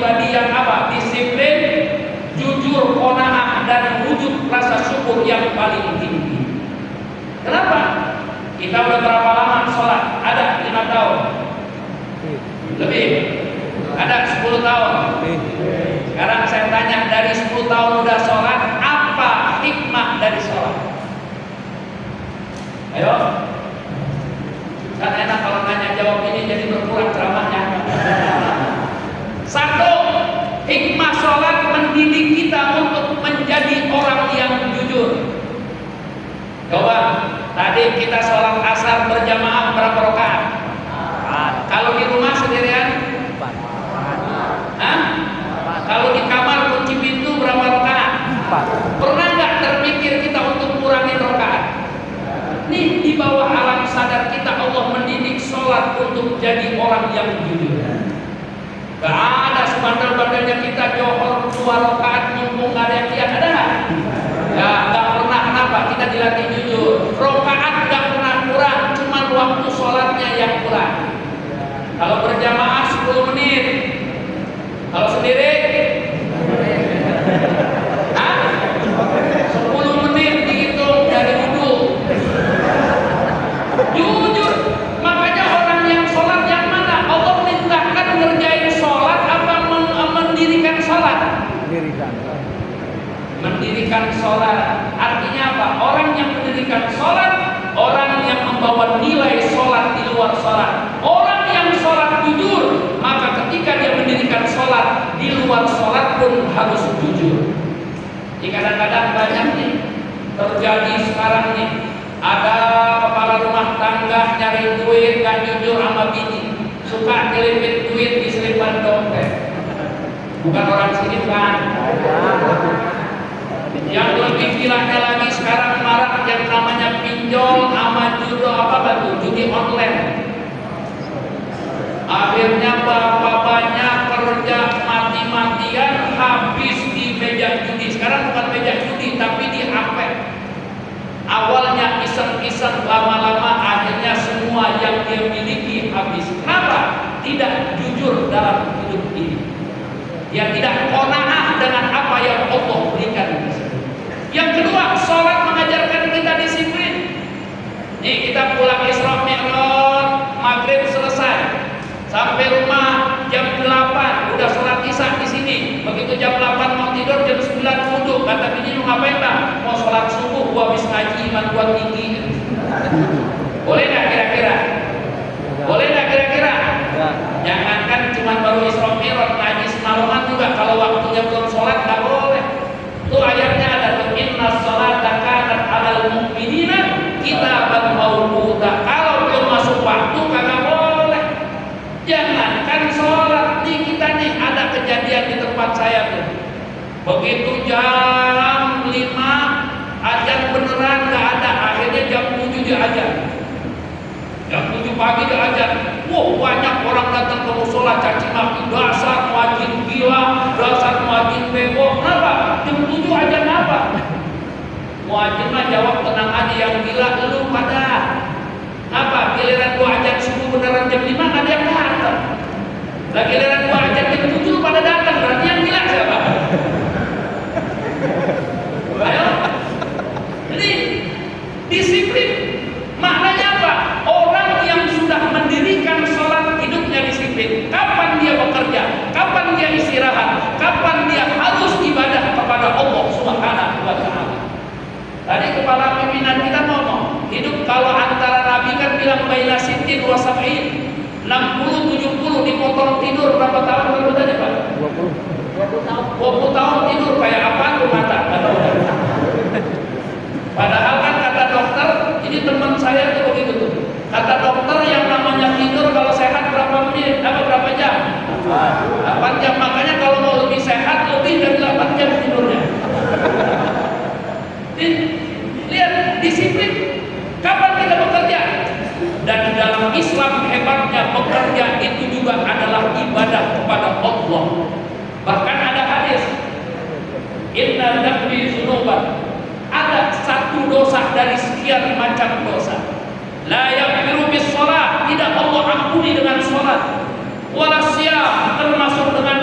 pribadi yang apa? Disiplin, jujur, qanaah, dan wujud rasa syukur yang paling tinggi. Kenapa? Kita udah berapa lama sholat? Ada 5 tahun? Lebih? Ada 10 tahun? Sekarang saya tanya, dari 10 tahun udah sholat, apa hikmah dari sholat? Ayo. Kan enak kalau nanya jawab ini jadi berkurang ceramahnya. Satu, hikmah sholat mendidik kita untuk menjadi orang yang jujur. Coba, tadi kita sholat asar berjamaah berapa rakaat? Kalau di rumah sendirian? Hah? Kalau di kamar kunci pintu berapa rakaat? Pernah nggak terpikir kita untuk kurangi rakaat? Nih di bawah alam sadar kita Allah mendidik sholat untuk jadi orang yang jujur. Gak ada sebandel-bandelnya kita johor 2 rakaat mumpung gak ada yang lihat, ada nggak? Ya gak pernah. Kenapa? Kita dilatih jujur. Rakaat gak pernah kurang, cuma waktu sholatnya yang kurang. Kalau berjamaah 10 menit, kalau sendiri 10 menit dihitung dari wudhu. Jujur, makanya orang yang sholat yang mana? Allah perintahkan ngerjain sholat apa mendirikan sholat? Mendirikan sholat. Artinya apa? Orang yang mendirikan sholat, orang yang membawa nilai sholat di luar sholat. Orang yang sholat jujur, maka ketika dia mendirikan sholat, di luar sholat pun harus jujur. Kadang-kadang banyak nih terjadi sekarang nih, ada kepala rumah tangga nyari duit gak jujur sama bini, suka nyelipin duit di selipan dompet. Bukan orang sini kan. Yang lebih gilanya lagi sekarang marak yang namanya pinjol sama judo apa judi online. Akhirnya bapak-bapaknya kerja mati-matian habis di meja judi. Sekarang bukan meja judi tapi di HP. Awalnya iseng-iseng, lama-lama akhirnya semua yang dia miliki habis. Kenapa? Tidak jujur dalam hidup ini. Dia tidak qanaah dengan apa yang Allah berikan. Yang kedua, sholat mengajarkan kita disiplin. Nih kita pulang Isra Mi'raj, maghrib selesai, sampai rumah jam 8, udah sholat isya di sini. Begitu jam 8 mau tidur, jam 9 wudhu. Kata bini, lu ngapain bang? Mau sholat subuh, gua habis ngaji, iman gua tinggi. Boleh nggak kira-kira? Boleh nggak kira-kira? Jangankan cuma baru Isra Mi'raj, ngaji semalaman juga kalau waktunya belum sholat nggak boleh. Itu ayatnya ada tuh, inna sholata kanat 'alal mu'minina kitaban mawquta. Kalau belum masuk waktu kagak boleh. Jangankan sholat, nih kita nih ada kejadian di tempat saya tuh. Begitu jam 5 azan beneran nggak ada, akhirnya jam 7 dia azan. Jam 7 pagi dia azan. Wah, banyak orang datang ke musola caci maki, dasar muadzin gila, dasar muadzin bego. Kenapa? Jam 7 azan apa? Muadzin mah jawab tenang aja, yang gila lu pada. Apa? Giliran gua azan subuh beneran jam 5 nggak ada yang datang. Lah giliran gua azan jam 7 pada datang, berarti yang gila siapa? Ayo. Jadi disiplin. Maknanya apa? Orang yang sudah mendirikan sholat hidupnya disiplin. Kapan dia bekerja? Kapan dia istirahat? Kapan dia harus ibadah kepada Allah Subhanahu wa Ta'ala? Tadi kepala pimpinan kita ngomong, hidup kalau antara Nabi kan bilang baina sittin wa sab'in, 60 70 dipotong tidur berapa tahun baru tadi Pak? 20 tahun tidur kayak apa tuh mata? Padahal kan kata dokter, ini teman saya tuh begitu tuh. Kata dokter yang namanya tidur kalau sehat berapa menit, berapa jam? 8 jam. Makanya kalau mau lebih sehat lebih dari 8 jam tidurnya. Lihat disiplin. Kapan kita bekerja? Dan dalam Islam hebatnya bekerja itu juga adalah ibadah kepada Allah. Bahkan ada hadis, inna dzambi dzunuban. Ada satu dosa dari sekian macam dosa. La yaghfiru bis shalah, tidak Allah ampuni dengan salat. Wala siyam, termasuk dengan